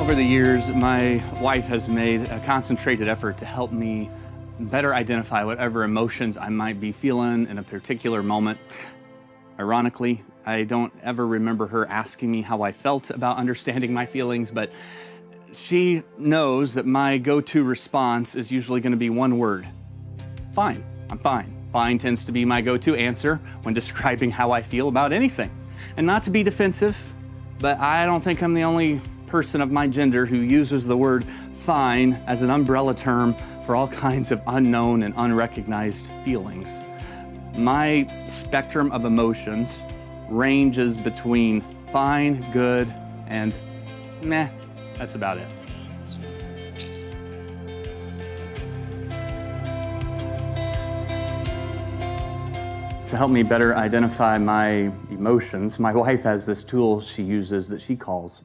Over the years, my wife has made a concentrated effort to help me better identify whatever emotions I might be feeling in a particular moment. Ironically, I don't ever remember her asking me how I felt about understanding my feelings, but she knows that my go-to response is usually going to be one word: fine. I'm fine. Fine tends to be my go-to answer when describing how I feel about anything. And not to be defensive, but I don't think I'm the only person of my gender who uses the word fine as an umbrella term for all kinds of unknown and unrecognized feelings. My spectrum of emotions ranges between fine, good, and meh. That's about it. To help me better identify my emotions, my wife has this tool she uses that she calls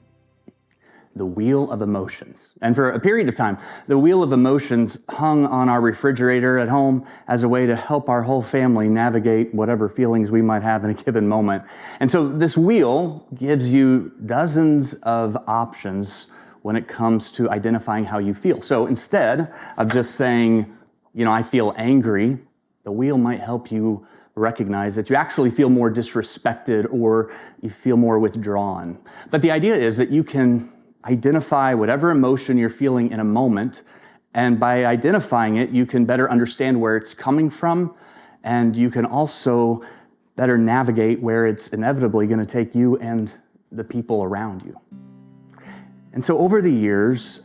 the wheel of emotions. And for a period of time, the wheel of emotions hung on our refrigerator at home as a way to help our whole family navigate whatever feelings we might have in a given moment. And so this wheel gives you dozens of options when it comes to identifying how you feel. So instead of just saying, I feel angry, the wheel might help you recognize that you actually feel more disrespected or you feel more withdrawn. But the idea is that you can identify whatever emotion you're feeling in a moment, and by identifying it, you can better understand where it's coming from, and you can also better navigate where it's inevitably going to take you and the people around you. And so over the years,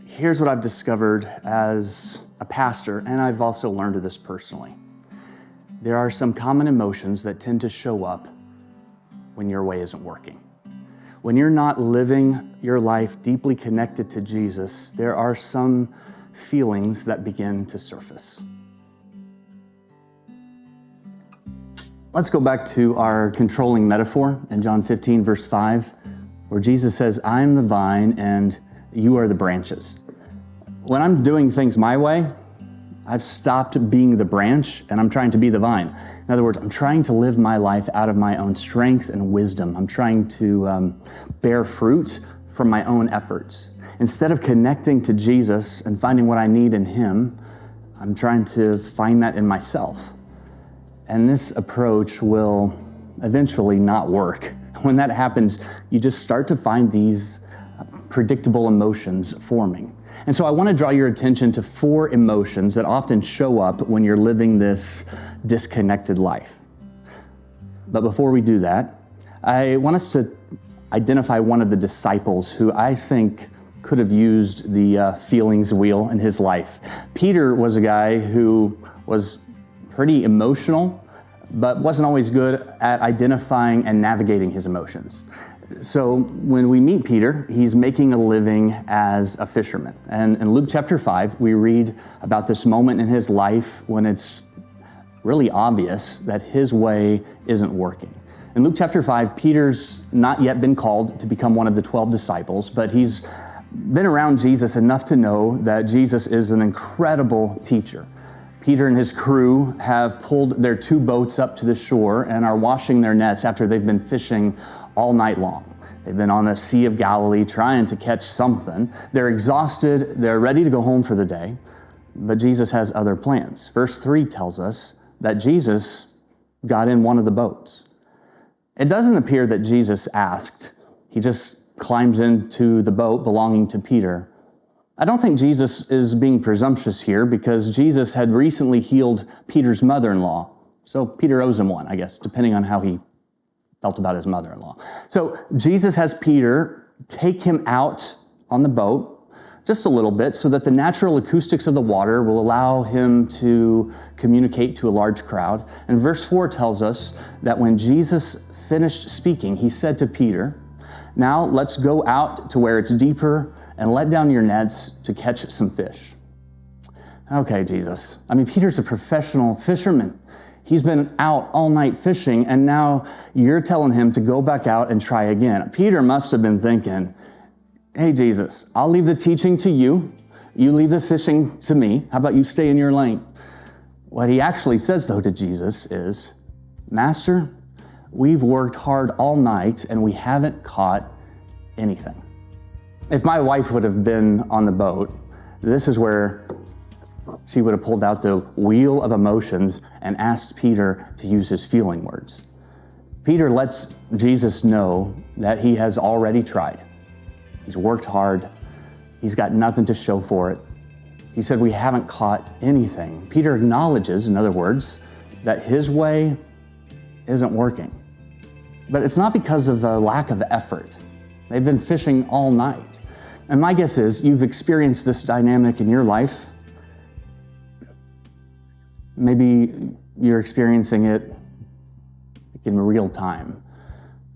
here's what I've discovered as a pastor, and I've also learned this personally. There are some common emotions that tend to show up when your way isn't working. When you're not living your life deeply connected to Jesus, there are some feelings that begin to surface. Let's go back to our controlling metaphor in John 15, verse 5, where Jesus says, "I am the vine and you are the branches." When I'm doing things my way, I've stopped being the branch and I'm trying to be the vine. In other words, I'm trying to live my life out of my own strength and wisdom. I'm trying to bear fruit from my own efforts. Instead of connecting to Jesus and finding what I need in Him, I'm trying to find that in myself. And this approach will eventually not work. When that happens, you just start to find these predictable emotions forming. And so I want to draw your attention to 4 emotions that often show up when you're living this disconnected life. But before we do that, I want us to identify one of the disciples who I think could have used the feelings wheel in his life. Peter was a guy who was pretty emotional, but wasn't always good at identifying and navigating his emotions. So when we meet Peter, he's making a living as a fisherman. And in Luke chapter 5, we read about this moment in his life when it's really obvious that his way isn't working. In Luke chapter 5, Peter's not yet been called to become one of the 12 disciples, but he's been around Jesus enough to know that Jesus is an incredible teacher. Peter and his crew have pulled their 2 boats up to the shore and are washing their nets after they've been fishing all night long. They've been on the Sea of Galilee trying to catch something. They're exhausted. They're ready to go home for the day. But Jesus has other plans. Verse 3 tells us that Jesus got in one of the boats. It doesn't appear that Jesus asked. He just climbs into the boat belonging to Peter. I don't think Jesus is being presumptuous here because Jesus had recently healed Peter's mother-in-law. So Peter owes him one, I guess, depending on how he felt about his mother-in-law. So Jesus has Peter take him out on the boat just a little bit so that the natural acoustics of the water will allow him to communicate to a large crowd. And verse 4 tells us that when Jesus finished speaking, he said to Peter, "Now let's go out to where it's deeper and let down your nets to catch some fish." Okay, Jesus. Peter's a professional fisherman. He's been out all night fishing, and now you're telling him to go back out and try again. Peter must have been thinking, "Hey, Jesus, I'll leave the teaching to you. You leave the fishing to me. How about you stay in your lane?" What he actually says, though, to Jesus is, "Master, we've worked hard all night, and we haven't caught anything." If my wife would have been on the boat, this is where she would have pulled out the wheel of emotions and asked Peter to use his feeling words. Peter lets Jesus know that he has already tried. He's worked hard. He's got nothing to show for it. He said, we haven't caught anything. Peter acknowledges, in other words, that his way isn't working. But it's not because of a lack of effort. They've been fishing all night. And my guess is you've experienced this dynamic in your life. Maybe you're experiencing it in real time.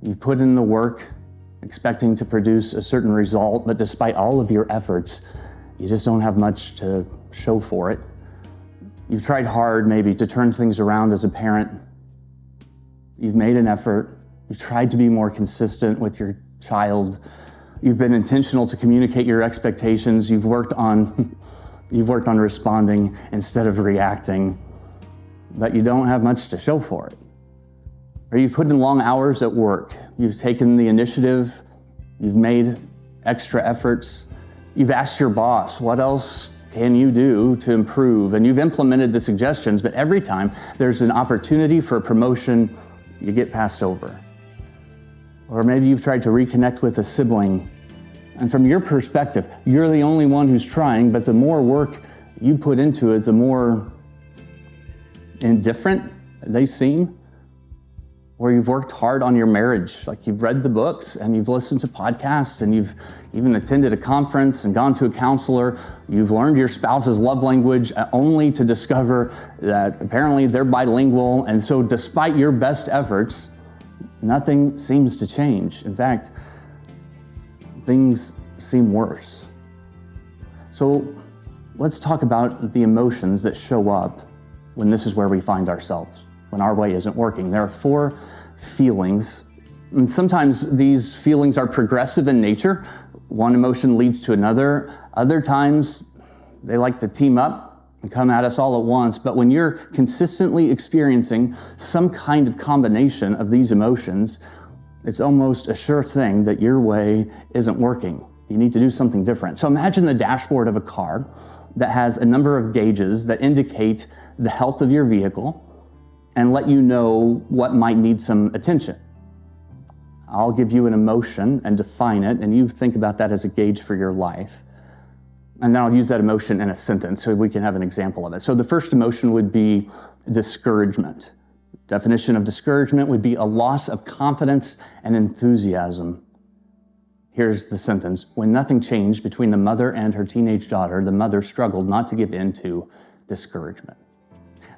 You've put in the work, expecting to produce a certain result, but despite all of your efforts, you just don't have much to show for it. You've tried hard maybe to turn things around as a parent. You've made an effort. You've tried to be more consistent with your child. You've been intentional to communicate your expectations. You've worked on responding instead of reacting, but you don't have much to show for it. Or you've put in long hours at work. You've taken the initiative. You've made extra efforts. You've asked your boss, what else can you do to improve? And you've implemented the suggestions, but every time there's an opportunity for a promotion, you get passed over. Or maybe you've tried to reconnect with a sibling, and from your perspective, you're the only one who's trying, but the more work you put into it, the more indifferent they seem. Or you've worked hard on your marriage, like you've read the books and you've listened to podcasts and you've even attended a conference and gone to a counselor. You've learned your spouse's love language only to discover that apparently they're bilingual. And so despite your best efforts, nothing seems to change. In fact, things seem worse. So let's talk about the emotions that show up when this is where we find ourselves, when our way isn't working. There are 4 feelings, and sometimes these feelings are progressive in nature. One emotion leads to another. Other times, they like to team up and come at us all at once. But when you're consistently experiencing some kind of combination of these emotions, it's almost a sure thing that your way isn't working. You need to do something different. So imagine the dashboard of a car that has a number of gauges that indicate the health of your vehicle and let you know what might need some attention. I'll give you an emotion and define it, and you think about that as a gauge for your life. And then I'll use that emotion in a sentence so we can have an example of it. So the first emotion would be discouragement. Definition of discouragement would be a loss of confidence and enthusiasm. Here's the sentence. When nothing changed between the mother and her teenage daughter, the mother struggled not to give in to discouragement.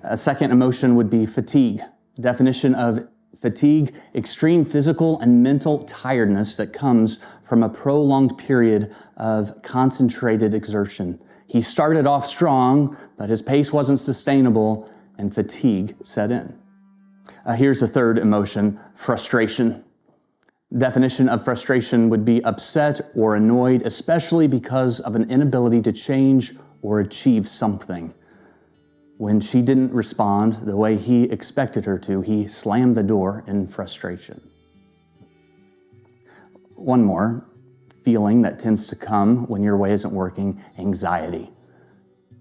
A second emotion would be fatigue. Definition of fatigue, extreme physical and mental tiredness that comes from a prolonged period of concentrated exertion. He started off strong, but his pace wasn't sustainable, and fatigue set in. Here's a third emotion, frustration. Definition of frustration would be upset or annoyed, especially because of an inability to change or achieve something. When she didn't respond the way he expected her to, he slammed the door in frustration. One more feeling that tends to come when your way isn't working, anxiety.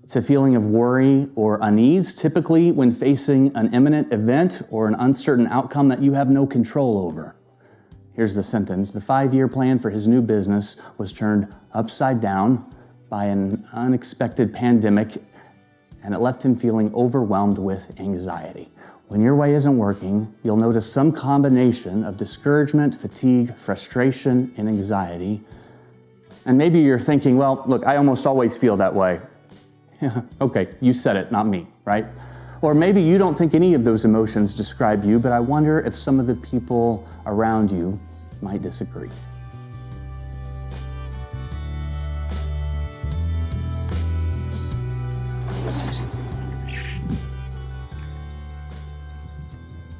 It's a feeling of worry or unease, typically when facing an imminent event or an uncertain outcome that you have no control over. Here's the sentence. The 5-year plan for his new business was turned upside down by an unexpected pandemic, and it left him feeling overwhelmed with anxiety. When your way isn't working, you'll notice some combination of discouragement, fatigue, frustration, and anxiety. And maybe you're thinking, well, look, I almost always feel that way. Okay, you said it, not me, right? Or maybe you don't think any of those emotions describe you, but I wonder if some of the people around you might disagree.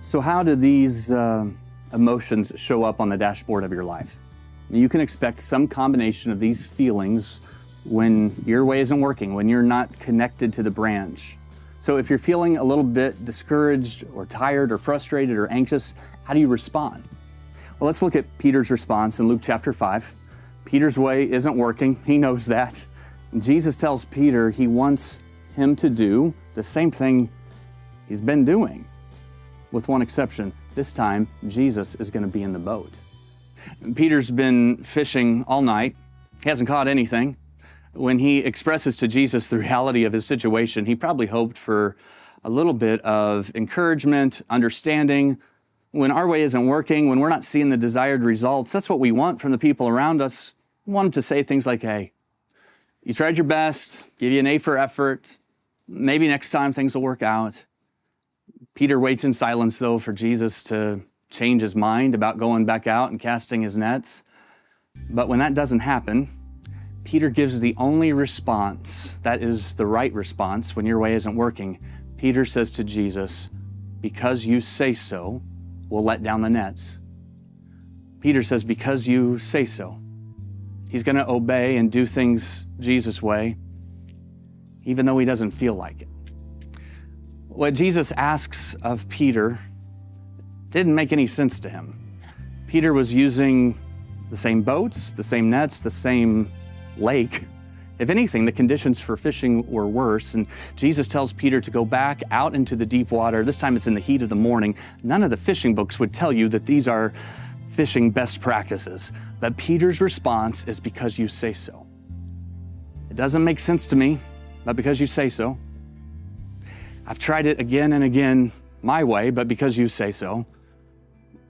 So how do these emotions show up on the dashboard of your life? You can expect some combination of these feelings when your way isn't working, when you're not connected to the branch. So if you're feeling a little bit discouraged or tired or frustrated or anxious, how do you respond? Well, let's look at Peter's response in Luke chapter 5, Peter's way isn't working. He knows that. And Jesus tells Peter he wants him to do the same thing he's been doing, with one exception. This time, Jesus is going to be in the boat. Peter's been fishing all night. He hasn't caught anything. When he expresses to Jesus the reality of his situation, he probably hoped for a little bit of encouragement, understanding. When our way isn't working, when we're not seeing the desired results, that's what we want from the people around us. We want them to say things like, hey, you tried your best, give you an A for effort. Maybe next time things will work out. Peter waits in silence, though, for Jesus to change his mind about going back out and casting his nets. But when that doesn't happen, Peter gives the only response that is the right response when your way isn't working. Peter says to Jesus, because you say so, we'll let down the nets. Peter says, because you say so. He's going to obey and do things Jesus' way, even though he doesn't feel like it. What Jesus asks of Peter didn't make any sense to him. Peter was using the same boats, the same nets, the same lake. If anything, the conditions for fishing were worse, and Jesus tells Peter to go back out into the deep water. This time it's in the heat of the morning. None of the fishing books would tell you that these are fishing best practices. But Peter's response is because you say so. It doesn't make sense to me, but because you say so. I've tried it again and again my way, but because you say so.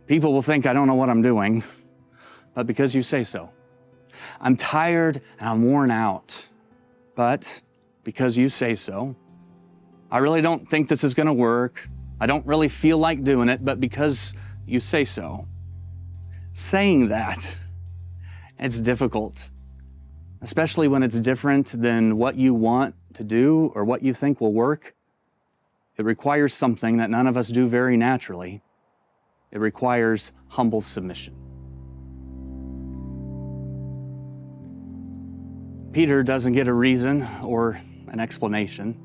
People will think I don't know what I'm doing, but because you say so. I'm tired and I'm worn out, but because you say so. I really don't think this is going to work. I don't really feel like doing it, but because you say so. Saying that, it's difficult, especially when it's different than what you want to do or what you think will work. It requires something that none of us do very naturally. It requires humble submission. Peter doesn't get a reason or an explanation.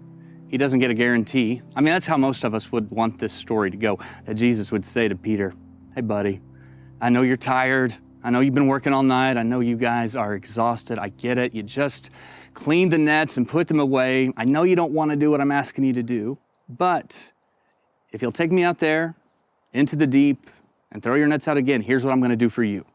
He doesn't get a guarantee. I mean, that's how most of us would want this story to go, that Jesus would say to Peter, hey, buddy, I know you're tired. I know you've been working all night. I know you guys are exhausted. I get it. You just cleaned the nets and put them away. I know you don't want to do what I'm asking you to do, but if you'll take me out there into the deep and throw your nets out again, here's what I'm going to do for you.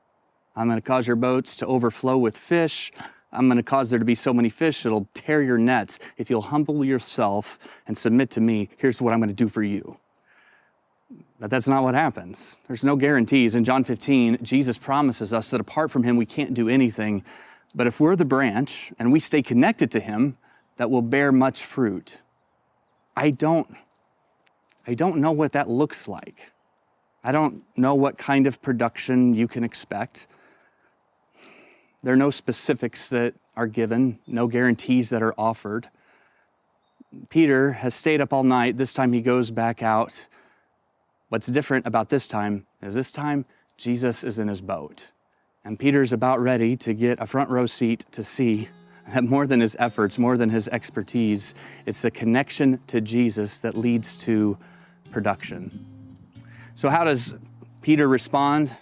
I'm going to cause your boats to overflow with fish. I'm going to cause there to be so many fish, it'll tear your nets. If you'll humble yourself and submit to me, here's what I'm going to do for you. But that's not what happens. There's no guarantees. In John 15, Jesus promises us that apart from him, we can't do anything. But if we're the branch and we stay connected to him, that will bear much fruit. I don't know what that looks like. I don't know what kind of production you can expect. There are no specifics that are given, no guarantees that are offered. Peter has stayed up all night. This time he goes back out. What's different about this time is Jesus is in his boat. And Peter's about ready to get a front row seat to see that more than his efforts, more than his expertise, it's the connection to Jesus that leads to production. So how does Peter respond?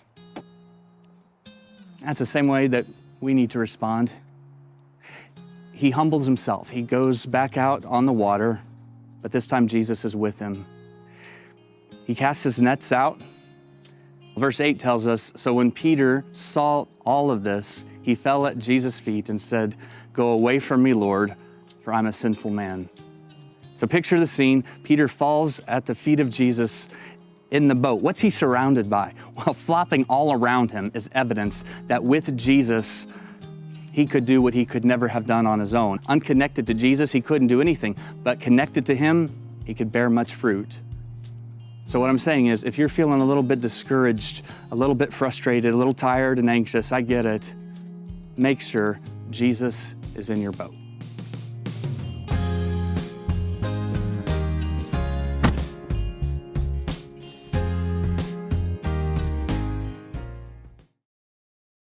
That's the same way that we need to respond. He humbles himself. He goes back out on the water, but this time Jesus is with him. He casts his nets out. Verse 8 tells us, so when Peter saw all of this, he fell at Jesus' feet and said, go away from me, Lord, for I'm a sinful man. So picture the scene. Peter falls at the feet of Jesus in the boat. What's he surrounded by? Well, flopping all around him is evidence that with Jesus, he could do what he could never have done on his own. Unconnected to Jesus, he couldn't do anything, but connected to him, he could bear much fruit. So what I'm saying is, if you're feeling a little bit discouraged, a little bit frustrated, a little tired and anxious, I get it. Make sure Jesus is in your boat.